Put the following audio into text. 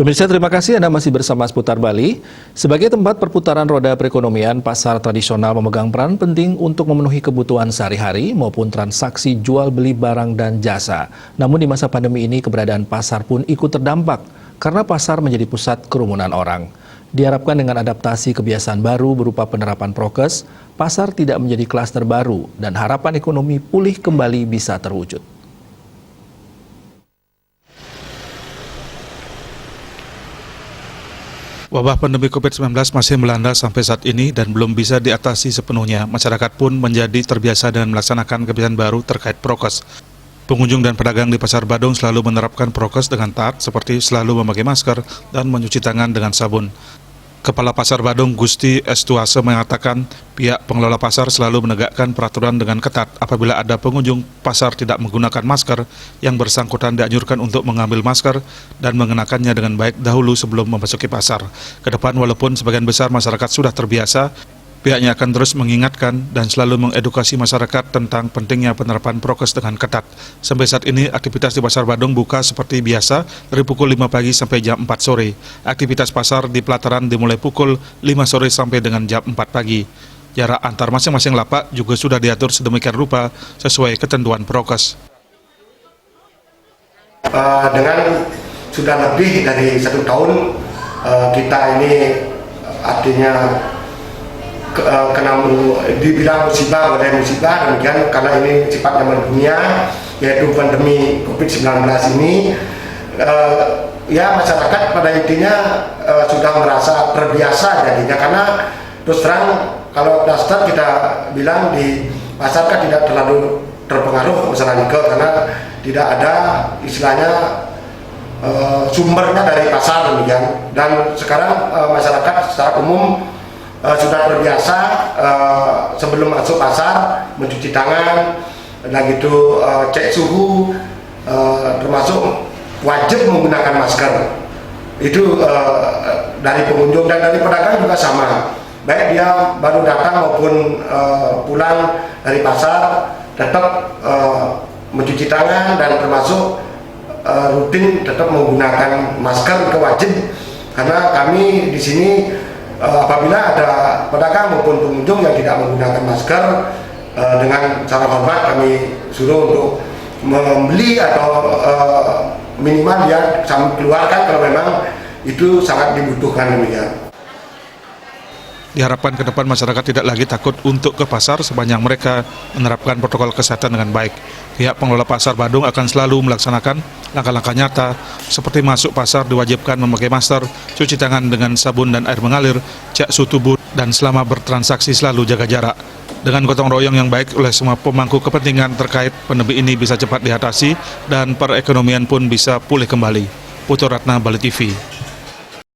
Pemirsa, terima kasih Anda masih bersama Seputar Bali. Sebagai tempat perputaran roda perekonomian, pasar tradisional memegang peran penting untuk memenuhi kebutuhan sehari-hari maupun transaksi jual beli barang dan jasa. Namun di masa pandemi ini keberadaan pasar pun ikut terdampak karena pasar menjadi pusat kerumunan orang. Diharapkan dengan adaptasi kebiasaan baru berupa penerapan prokes, pasar tidak menjadi klaster baru dan harapan ekonomi pulih kembali bisa terwujud. Wabah pandemi COVID-19 masih melanda sampai saat ini dan belum bisa diatasi sepenuhnya. Masyarakat pun menjadi terbiasa dengan melaksanakan kebiasaan baru terkait prokes. Pengunjung dan pedagang di Pasar Badung selalu menerapkan prokes dengan taat seperti selalu memakai masker dan mencuci tangan dengan sabun. Kepala Pasar Badung Gusti Estuase mengatakan pihak pengelola pasar selalu menegakkan peraturan dengan ketat. Apabila ada pengunjung pasar tidak menggunakan masker, yang bersangkutan dianjurkan untuk mengambil masker dan mengenakannya dengan baik dahulu sebelum memasuki pasar. Kedepan walaupun sebagian besar masyarakat sudah terbiasa, pihaknya akan terus mengingatkan dan selalu mengedukasi masyarakat tentang pentingnya penerapan prokes dengan ketat. Sampai saat ini, aktivitas di Pasar Badung buka seperti biasa dari pukul 5 pagi sampai jam 4 sore. Aktivitas pasar di pelataran dimulai pukul 5 sore sampai dengan jam 4 pagi. Jarak antar masing-masing lapak juga sudah diatur sedemikian rupa sesuai ketentuan prokes. Dengan sudah lebih dari 1 tahun kita ini artinya kena dibilang musibah, badai musibah, demikian karena ini sifatnya mendunia, yaitu pandemi COVID-19 ini. Ya masyarakat pada intinya sudah merasa terbiasa jadinya, karena terus terang kalau klaster kita bilang di pasar kan tidak terlalu terpengaruh masalah juga, karena tidak ada istilahnya sumbernya dari pasar demikian. Dan sekarang masyarakat secara umum sudah terbiasa sebelum masuk pasar mencuci tangan, dan gitu cek suhu, termasuk wajib menggunakan masker. Itu dari pengunjung dan dari pedagang juga sama. Baik dia baru datang maupun pulang dari pasar, tetap mencuci tangan dan termasuk rutin tetap menggunakan masker, itu wajib. Karena kami di sini apabila ada pedagang maupun pengunjung yang tidak menggunakan masker, dengan cara hormat kami suruh untuk membeli atau minimal dia keluarkan kalau memang itu sangat dibutuhkan demikian. Diharapkan ke depan masyarakat tidak lagi takut untuk ke pasar sepanjang mereka menerapkan protokol kesehatan dengan baik. Pihak pengelola Pasar Badung akan selalu melaksanakan langkah-langkah nyata seperti masuk pasar diwajibkan memakai masker, cuci tangan dengan sabun dan air mengalir, cek suhu tubuh, dan selama bertransaksi selalu jaga jarak. Dengan gotong royong yang baik oleh semua pemangku kepentingan terkait pandemi ini bisa cepat diatasi dan perekonomian pun bisa pulih kembali. Putu Ratna, Bali TV.